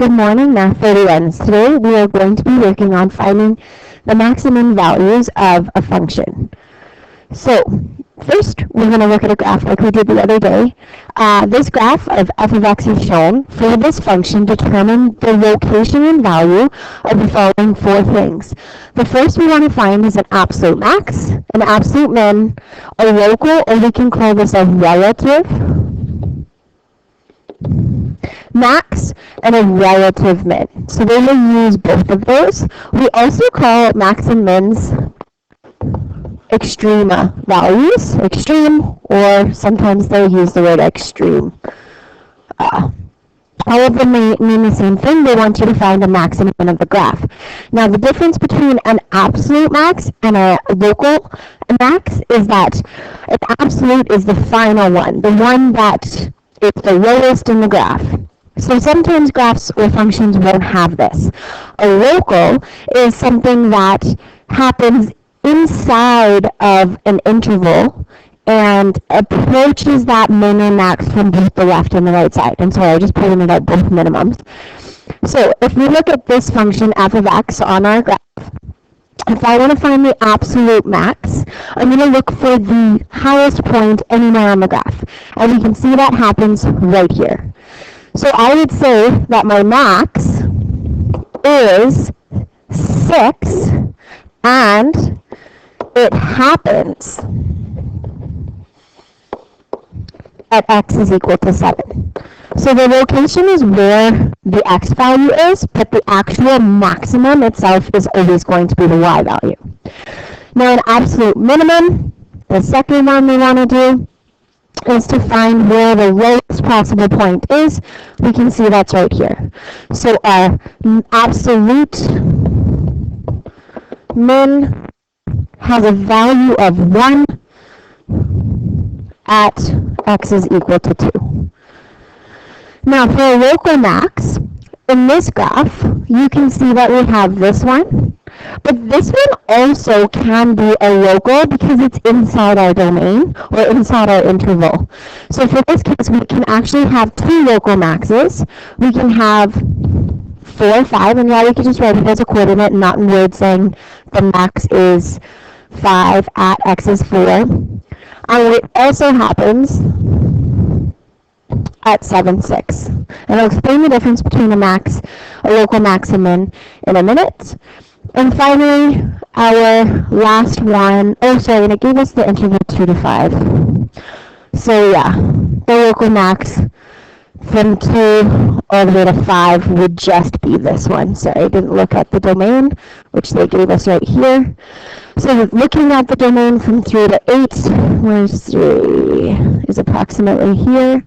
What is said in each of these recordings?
Good morning, Math 31s. Today we are going to be working on finding the maximum values of a function. So first we're going to look at a graph like we did the other day. This graph of f of x is shown. For this function, determine the location and value of the following four things. The first we want to find is an absolute max, an absolute min, a local, or we can call this a relative max, and a relative min. So they will use both of those. We also call max and mins extrema values, extreme, or sometimes they'll use the word extreme. All of them mean the same thing. They want you to find the max and min of the graph. Now the difference between an absolute max and a local max is that an absolute is the final one, the one that is the lowest in the graph. So sometimes graphs or functions won't have this. A local is something that happens inside of an interval and approaches that min and max from both the left and the right side. And so I just pointed out both minimums. So if we look at this function f of x on our graph, if I want to find the absolute max, I'm going to look for the highest point anywhere on the graph. And we can see that happens right here. So I would say that my max is 6, and it happens at x is equal to 7. So the location is where the x value is, but the actual maximum itself is always going to be the y value. Now an absolute minimum, the second one we want to do, is to find where the lowest possible point is. We can see that's right here. So our absolute min has a value of 1 at x is equal to 2. Now for a local max, in this graph, you can see that we have this one, but this one also can be a local because it's inside our domain or inside our interval. So for this case, we can actually have two local maxes. We can have 4, 5, and yeah, we could just write it as a coordinate, not in words saying the max is 5 at x is 4. And it also happens at 7, 6. And I'll explain the difference between a local max and min in a minute. And finally, our last one, and it gave us the interval 2 to 5. So yeah, the local max from 2 all the way to 5 would just be this one. Sorry, I didn't look at the domain, which they gave us right here. So looking at the domain from 3 to 8, where's 3? Is approximately here,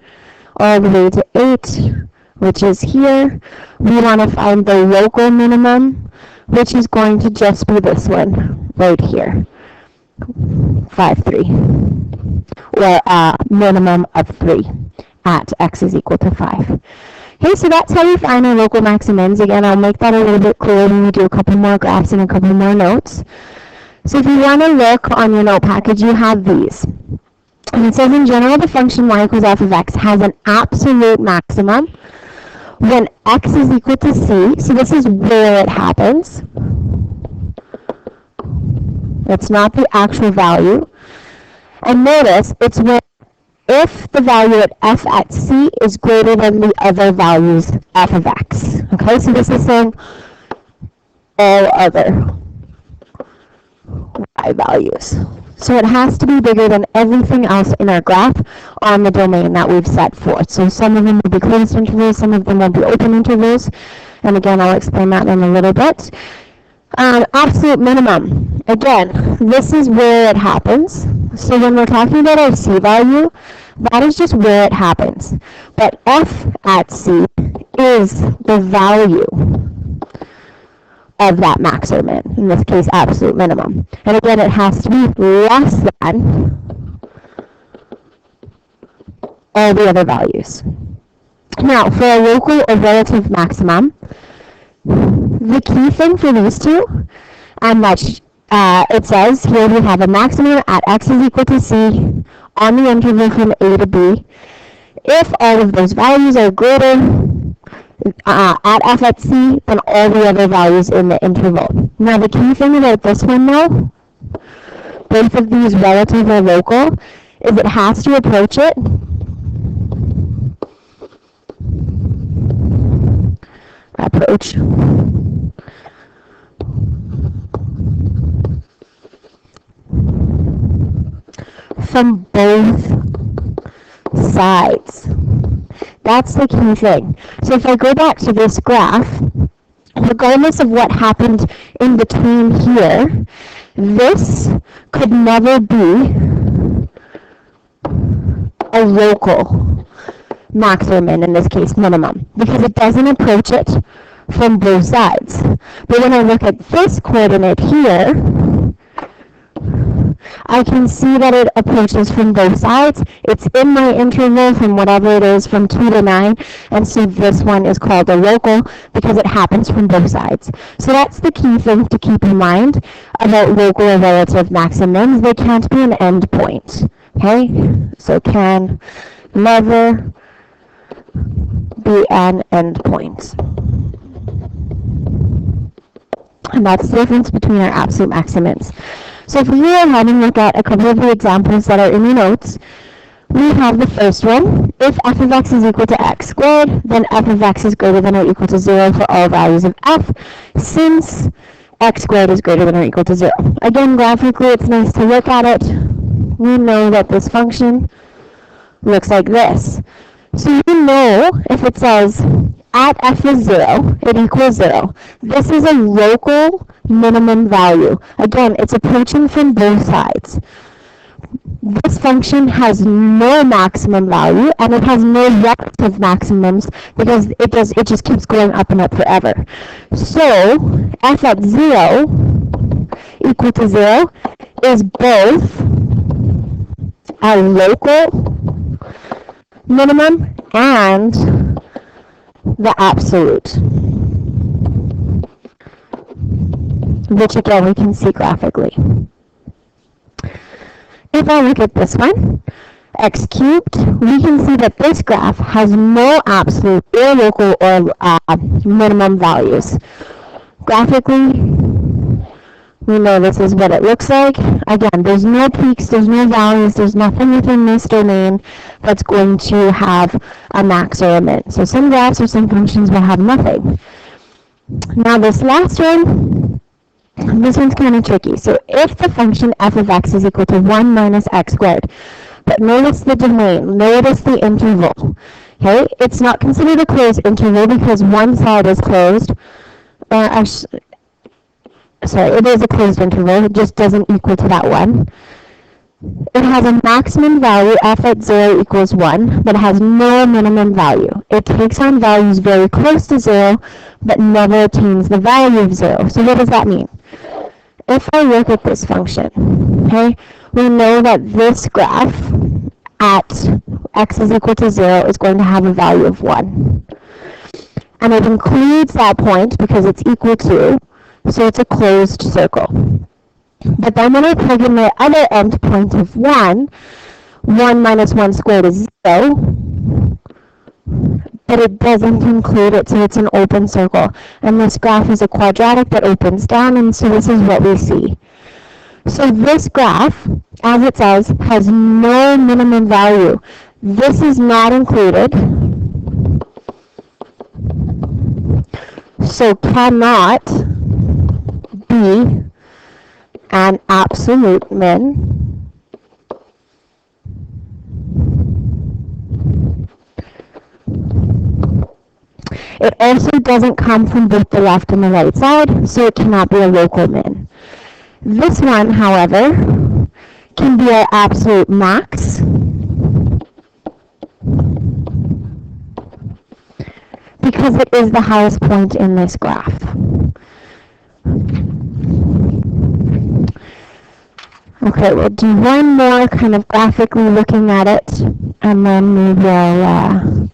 all the way to 8, which is here. We want to find the local minimum, which is going to just be this one right here, 5, 3, or a minimum of 3 at x is equal to 5. Okay, so that's how we find our local max and mins. Again, I'll make that a little bit clearer when we do a couple more graphs and a couple more notes. So if you want to look on your note package, you have these. And it says, in general, the function y equals f of x has an absolute maximum when x is equal to c. So this is where it happens. It's not the actual value. And notice, it's when if the value at f at c is greater than the other values f of x. Okay, so this is saying all other y values. So it has to be bigger than everything else in our graph on the domain that we've set forth. So some of them will be closed intervals, some of them will be open intervals. And again, I'll explain that in a little bit. Absolute minimum. Again, this is where it happens. So when we're talking about our c value, that is just where it happens. But f at c is the value of that max or min, in this case absolute minimum. And again, it has to be less than all the other values. Now, for a local or relative maximum, the key thing for these two, and that it says here we have a maximum at x is equal to c on the interval from a to b if all of those values are greater at f at c, then all the other values in the interval. Now the key thing about this one though, both of these relative or local, is it has to approach it from both sides. That's the key thing. So if I go back to this graph, regardless of what happened in between here, this could never be a local max or min, in this case minimum, because it doesn't approach it from both sides. But when I look at this coordinate here, I can see that it approaches from both sides. It's in my interval from whatever it is, from 2 to 9, and so this one is called a local because it happens from both sides. So that's the key thing to keep in mind about local or relative maximums. They can't be an end point, okay? So can never be an end point. And that's the difference between our absolute maximums. So if we go ahead and look at a couple of the examples that are in your notes, we have the first one. If f of x is equal to x squared, then f of x is greater than or equal to 0 for all values of f, since x squared is greater than or equal to 0. Again, graphically, it's nice to look at it. We know that this function looks like this. So you know if it says at f is 0, it equals 0. This is a local minimum value. Again, it's approaching from both sides. This function has no maximum value, and it has no relative maximums because it just keeps going up and up forever. So f at 0 equal to 0 is both a local minimum and the absolute, which again we can see graphically. If I look at this one, x cubed, we can see that this graph has no absolute or local or minimum values. Graphically, we know this is what it looks like. Again, there's no peaks, there's no valleys, there's nothing within this domain that's going to have a max or a min. So some graphs or some functions will have nothing. Now this last one, this one's kind of tricky. So if the function f of x is equal to 1 minus x squared, but notice the domain, notice the interval, okay? It's not considered a closed interval because one side is closed, sorry, it is a closed interval, it just doesn't equal to that one. It has a maximum value, f at 0 equals 1, but it has no minimum value. It takes on values very close to 0, but never attains the value of 0. So what does that mean? If I look at this function, okay, we know that this graph at x is equal to 0 is going to have a value of 1. And it includes that point because it's equal to, so it's a closed circle. But then when I plug in my other end point of 1 minus 1 squared is 0, but it doesn't include it, so it's an open circle. And this graph is a quadratic that opens down, and so this is what we see. So this graph, as it says, has no minimum value. This is not included, so cannot be an absolute min, it also doesn't come from both the left and the right side, so it cannot be a local min. This one, however, can be our absolute max, because it is the highest point in this graph. Okay, we'll do one more kind of graphically looking at it, and then we will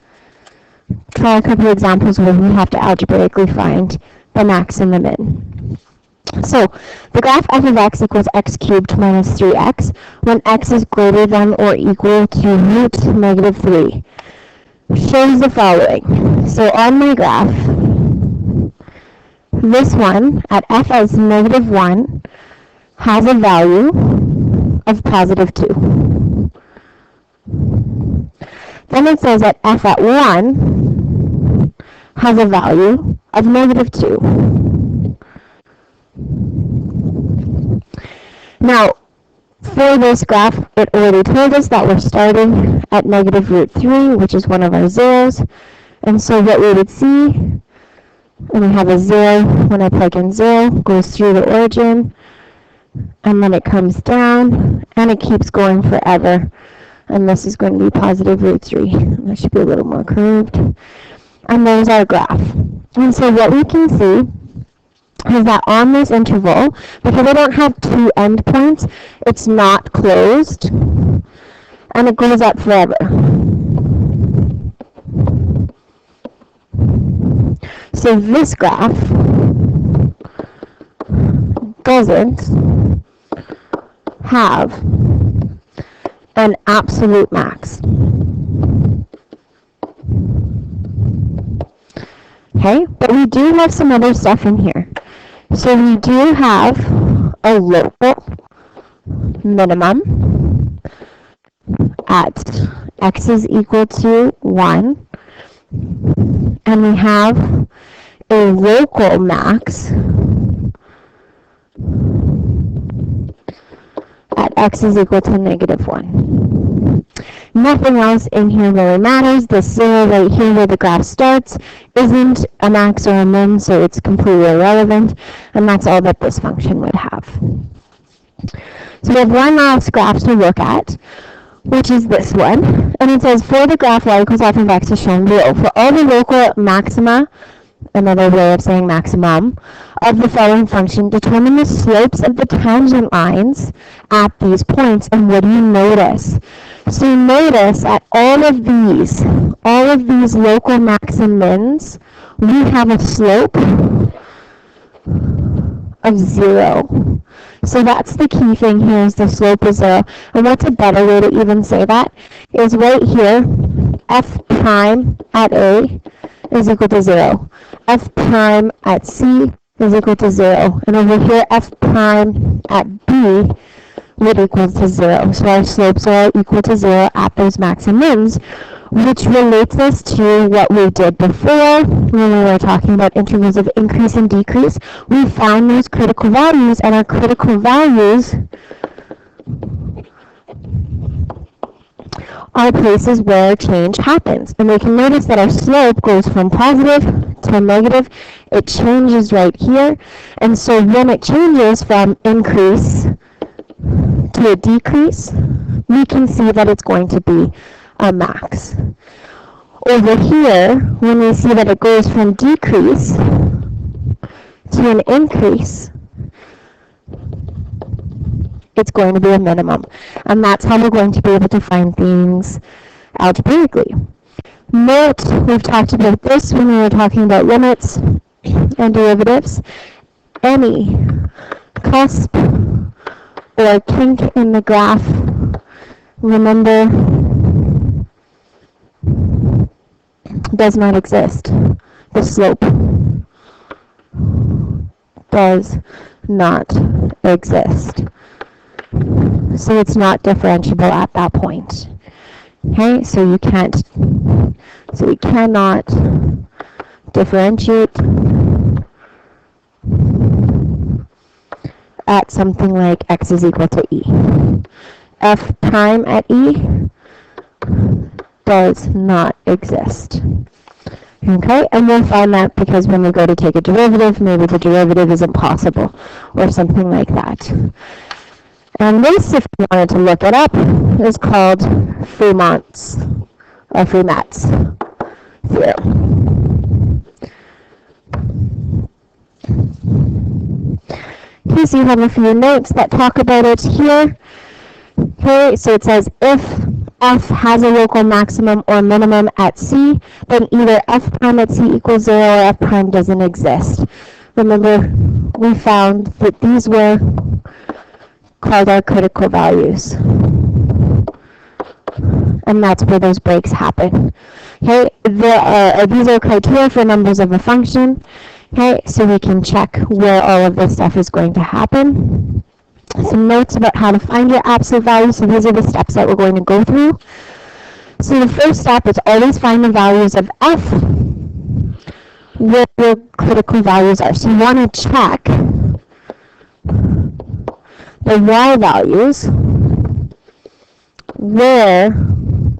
try a couple of examples where we have to algebraically find the max and the min. So, the graph f of x equals x cubed minus 3x when x is greater than or equal to root negative 3 shows the following. So on my graph, this one at f as -1 has a value of +2. Then it says that f at 1 has a value of -2. Now, for this graph, it already told us that we're starting at -√3, which is one of our zeros. And so what we would see, and we have a 0, when I plug in 0, goes through the origin, and then it comes down, and it keeps going forever. And this is going to be +√3. That should be a little more curved. And there's our graph. And so what we can see is that on this interval, because I don't have two endpoints, it's not closed, and it goes up forever. So this graph doesn't have an absolute max. Okay, but we do have some other stuff in here. So we do have a local minimum at x is equal to 1, and we have a local max at x is equal to -1. Nothing else in here really matters. This 0 right here where the graph starts isn't a max or a min, so it's completely irrelevant, and that's all that this function would have. So we have one last graph to look at, which is this one, and it says for the graph y equals f of x is shown below. For all the local maxima, another way of saying maximum, of the following function, determine the slopes of the tangent lines at these points. And what do you notice? So notice at all of these local max and mins, we have a slope of 0. So that's the key thing here, is the slope is 0. And what's a better way to even say that is right here, f prime at A is equal to 0. F prime at C is equal to 0. And over here, f prime at B would equal to 0. So our slopes are equal to 0 at those max and mins, which relates us to what we did before when we were talking about intervals of increase and decrease. We found those critical values, and our critical values are places where change happens. And we can notice that our slope goes from positive to negative. It changes right here. And so when it changes from increase to a decrease, we can see that it's going to be a max. Over here, when we see that it goes from decrease to an increase, it's going to be a minimum. And that's how we're going to be able to find things algebraically. Note, we've talked about this when we were talking about limits and derivatives. Any cusp or kink in the graph, remember, does not exist. The slope does not exist. So it's not differentiable at that point. Okay, so we cannot differentiate at something like x is equal to e. F prime at e does not exist. Okay, and we'll find that because when we go to take a derivative, maybe the derivative isn't possible or something like that. And this, if you wanted to look it up, is called Fremont's theorem. Okay, so you have a few notes that talk about it here. Okay, so it says if f has a local maximum or minimum at c, then either f prime at c equals 0 or f prime doesn't exist. Remember, we found that these were called our critical values. And that's where those breaks happen. Okay, these are criteria for numbers of a function. Okay, so we can check where all of this stuff is going to happen. Some notes about how to find your absolute value. So these are the steps that we're going to go through. So the first step is always find the values of f where your critical values are. So you want to check the y values where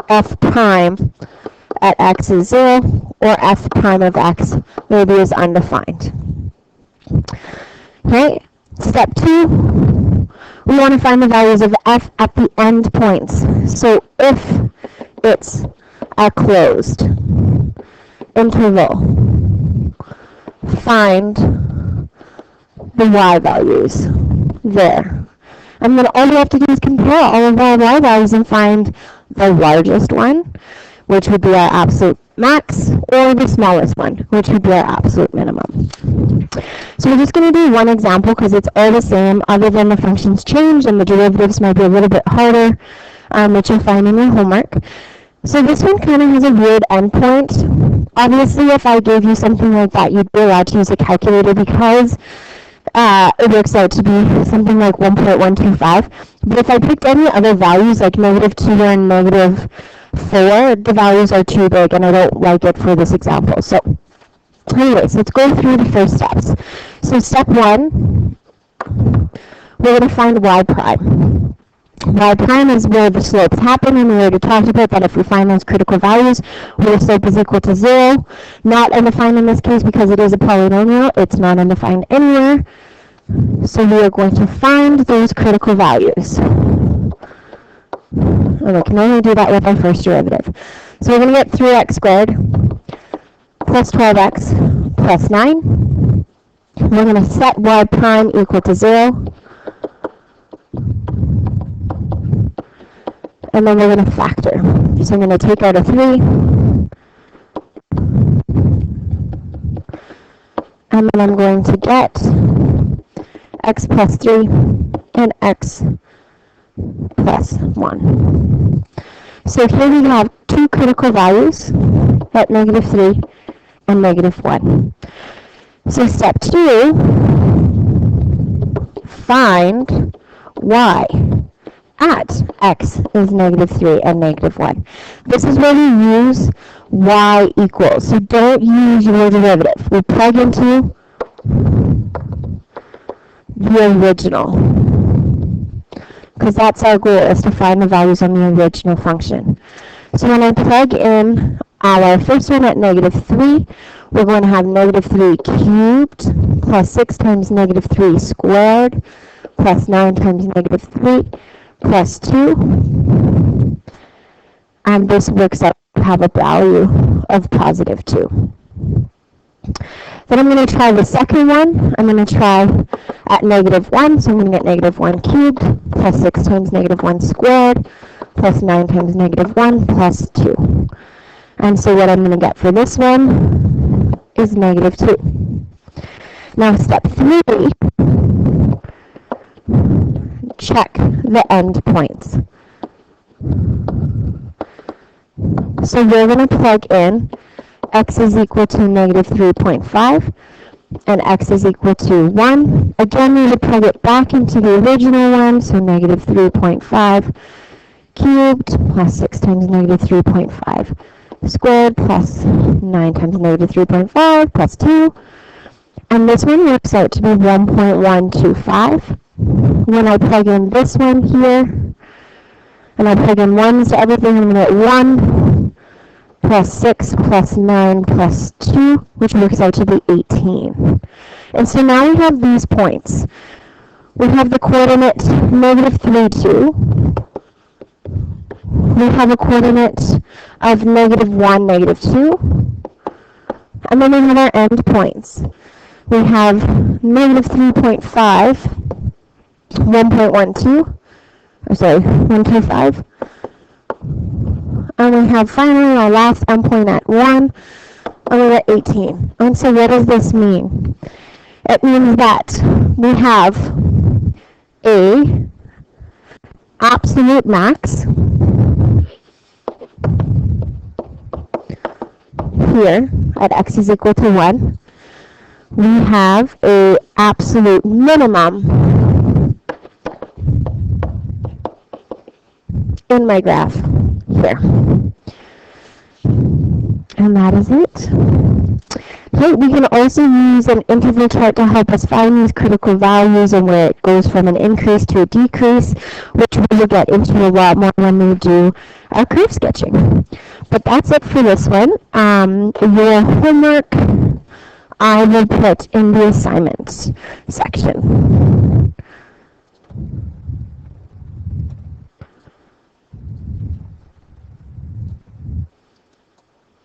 f prime at x is 0 or f prime of x maybe is undefined. Okay, step 2, we want to find the values of f at the end points. So if it's a closed interval, find the y values there. And then all we have to do is compare all of our y values and find the largest one, which would be our absolute max, or the smallest one, which would be our absolute minimum. So we're just going to do one example because it's all the same, other than the functions change and the derivatives might be a little bit harder, which you'll find in your homework. So this one kind of has a weird endpoint. Obviously, if I gave you something like that, you'd be allowed to use a calculator because it works out to be something like 1.125. But if I picked any other values like -2 or -4, the values are too big and I don't like it for this example. So anyways, let's go through the first steps. So step 1, we're going to find y prime. Y prime is where the slopes happen, and we already talked about that if we find those critical values where the slope is equal to 0. Not undefined in this case because it is a polynomial. It's not undefined anywhere. So we are going to find those critical values. And we can only do that with our first derivative. So we're going to get 3x squared plus 12x plus 9. We're going to set y prime equal to 0. And then we're going to factor. So I'm going to take out a 3. And then I'm going to get x plus 3 and x plus 1. So here we have two critical values at -3 and -1. So step 2, find y at x is -3 and -1. This is where we use y equals. So don't use your derivative. We plug into the original, because that's our goal, is to find the values on the original function. So when I plug in our first one at -3, we're going to have -3 cubed plus 6 times -3 squared plus 9 times -3 plus 2. And this works out to have a value of +2. Then I'm going to try the second one. I'm going to try at -1, so I'm going to get -1 cubed plus 6 times -1 squared plus 9 times -1 plus 2. And so what I'm going to get for this one is -2. Now step 3, check the end points. So we're going to plug in x is equal to -3.5 and x is equal to 1. Again, we would plug it back into the original one, so -3.5 cubed plus 6 times -3.5 squared plus 9 times -3.5 plus 2. And this one works out to be 1.125. When I plug in this one here, and I plug in 1s to everything, I'm going to get 1 plus 6 plus 9 plus 2, which works out to be 18. And so now we have these points. We have the coordinate -3, 2. We have a coordinate of -1, -2. And then we have our end points. We have -3.5, 1.25. And we have finally our last endpoint at 1, and we're at 18. And so what does this mean? It means that we have a absolute max here at x is equal to 1, we have a absolute minimum in my graph here. And that is it. Okay, we can also use an interval chart to help us find these critical values and where it goes from an increase to a decrease, which we will get into a lot more when we do our curve sketching. But that's it for this one. Your homework I will put in the assignments section.